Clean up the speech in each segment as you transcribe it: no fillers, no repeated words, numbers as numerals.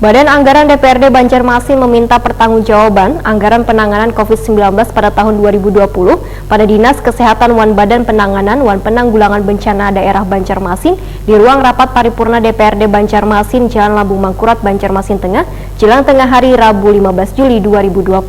Badan Anggaran DPRD Banjarmasin meminta pertanggungjawaban anggaran penanganan COVID-19 pada tahun 2020 pada Dinas Kesehatan Wan Badan Penanganan Wan Penanggulangan Bencana Daerah Banjarmasin di ruang rapat paripurna DPRD Banjarmasin Jalan Lambung Mangkurat, Banjarmasin Tengah, jelang tengah hari Rabu 15 Juli 2021.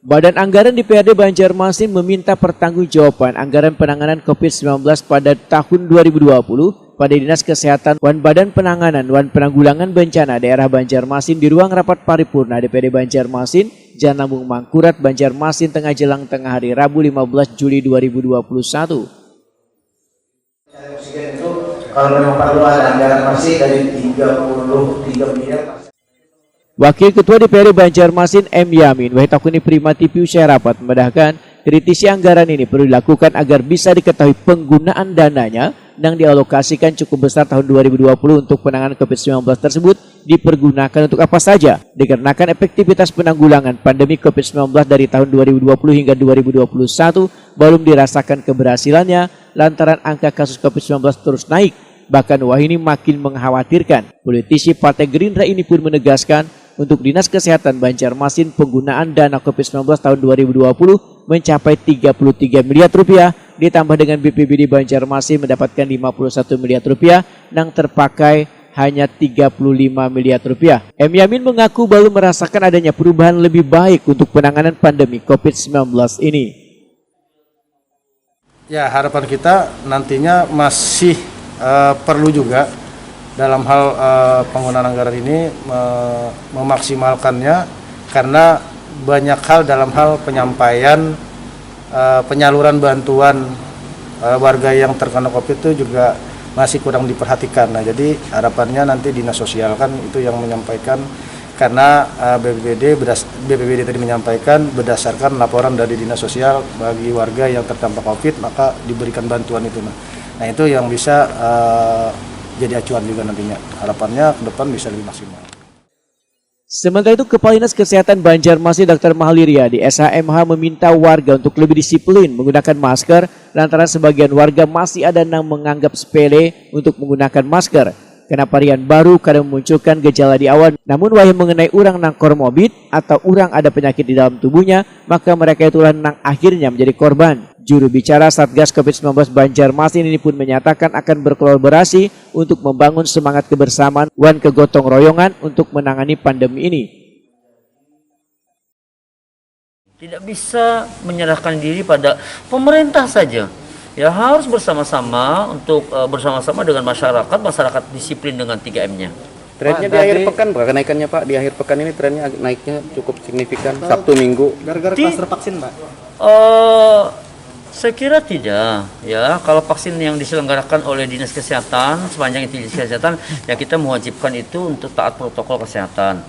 Badan Anggaran DPRD Banjarmasin meminta pertanggungjawaban anggaran penanganan COVID-19 pada tahun 2020 pada Dinas Kesehatan Wan Badan Penanganan Wan Penanggulangan Bencana Daerah Banjarmasin di ruang rapat paripurna DPRD Banjarmasin, Jalan Lambung Mangkurat, Banjarmasin Tengah, jelang tengah hari Rabu 15 Juli 2021. Oksigen itu kalau memang perlu ada anggaran masih dari 33 miliar. Wakil Ketua DPRD Banjarmasin M. Yamin Wahitakuni Primati Piusya rapat memedahkan kritisi anggaran ini perlu dilakukan agar bisa diketahui penggunaan dananya yang dialokasikan cukup besar tahun 2020 untuk penanganan COVID-19 tersebut dipergunakan untuk apa saja, dikarenakan efektivitas penanggulangan pandemi COVID-19 dari tahun 2020 hingga 2021 belum dirasakan keberhasilannya lantaran angka kasus COVID-19 terus naik. Bahkan Wahini makin mengkhawatirkan. Politisi Partai Gerindra ini pun menegaskan untuk Dinas Kesehatan Banjarmasin penggunaan dana COVID-19 tahun 2020 mencapai 33 miliar rupiah, ditambah dengan BPBD Banjarmasin mendapatkan 51 miliar rupiah yang terpakai hanya 35 miliar rupiah. M. Yamin mengaku belum merasakan adanya perubahan lebih baik untuk penanganan pandemi COVID-19 ini. Ya, harapan kita nantinya masih perlu juga dalam hal penggunaan anggaran ini memaksimalkannya, karena banyak hal dalam hal penyampaian penyaluran bantuan warga yang terkena COVID itu juga masih kurang diperhatikan. Nah, jadi harapannya nanti Dinas Sosial kan itu yang menyampaikan, karena BPBD tadi menyampaikan berdasarkan laporan dari Dinas Sosial bagi warga yang terdampak COVID maka diberikan bantuan itu. Nah, itu yang bisa jadi acuan juga nantinya. Harapannya ke depan bisa lebih maksimal. Sementara itu, Kepala Dinas Kesehatan Banjarmasin Dr. Mahali Riyadi SHMH meminta warga untuk lebih disiplin menggunakan masker lantaran sebagian warga masih ada yang menganggap sepele untuk menggunakan masker. Karena varian baru kadang memunculkan gejala di awal, namun wahai mengenai orang nang komorbid atau orang ada penyakit di dalam tubuhnya, maka mereka itulah nang akhirnya menjadi korban. Juru bicara Satgas COVID-19 Banjarmasin ini pun menyatakan akan berkolaborasi untuk membangun semangat kebersamaan wan kegotong royongan untuk menangani pandemi ini. Tidak bisa menyerahkan diri pada pemerintah saja. Ya, harus bersama-sama untuk bersama-sama dengan masyarakat disiplin dengan 3M-nya. Trennya di akhir pekan, Pak, kenaikannya Pak, di akhir pekan ini trennya naiknya cukup signifikan, Sabtu Minggu. Gara-gara klaster vaksin, Pak? Saya kira tidak. Ya, kalau vaksin yang diselenggarakan oleh Dinas Kesehatan, sepanjang itu Dinas Kesehatan, ya kita mewajibkan itu untuk taat protokol kesehatan.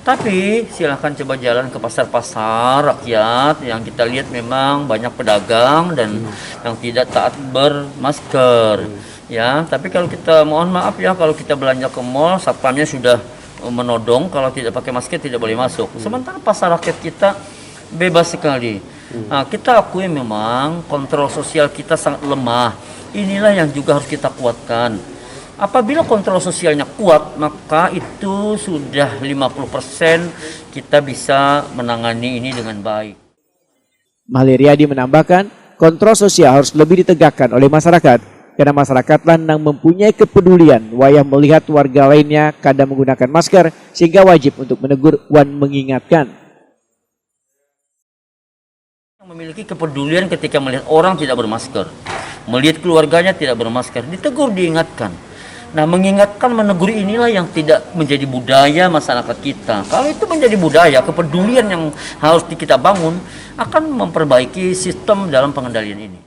Tapi silahkan coba jalan ke pasar-pasar rakyat yang kita lihat memang banyak pedagang dan yang tidak taat bermasker. Ya, tapi kalau kita mohon maaf ya, kalau kita belanja ke mall, satpamnya sudah menodong kalau tidak pakai masker tidak boleh masuk. Sementara pasar rakyat kita bebas sekali. Nah, kita akui memang kontrol sosial kita sangat lemah. Inilah yang juga harus kita kuatkan. Apabila kontrol sosialnya kuat, maka itu sudah 50% kita bisa menangani ini dengan baik. Mahali Riyadi menambahkan, kontrol sosial harus lebih ditegakkan oleh masyarakat, karena masyarakatlah yang mempunyai kepedulian wayah melihat warga lainnya kadang menggunakan masker, sehingga wajib untuk menegur wan mengingatkan. Memiliki kepedulian ketika melihat orang tidak bermasker, melihat keluarganya tidak bermasker, ditegur, diingatkan. Nah, mengingatkan, menegur inilah yang tidak menjadi budaya masyarakat kita. Kalau itu menjadi budaya, kepedulian yang harus kita bangun akan memperbaiki sistem dalam pengendalian ini.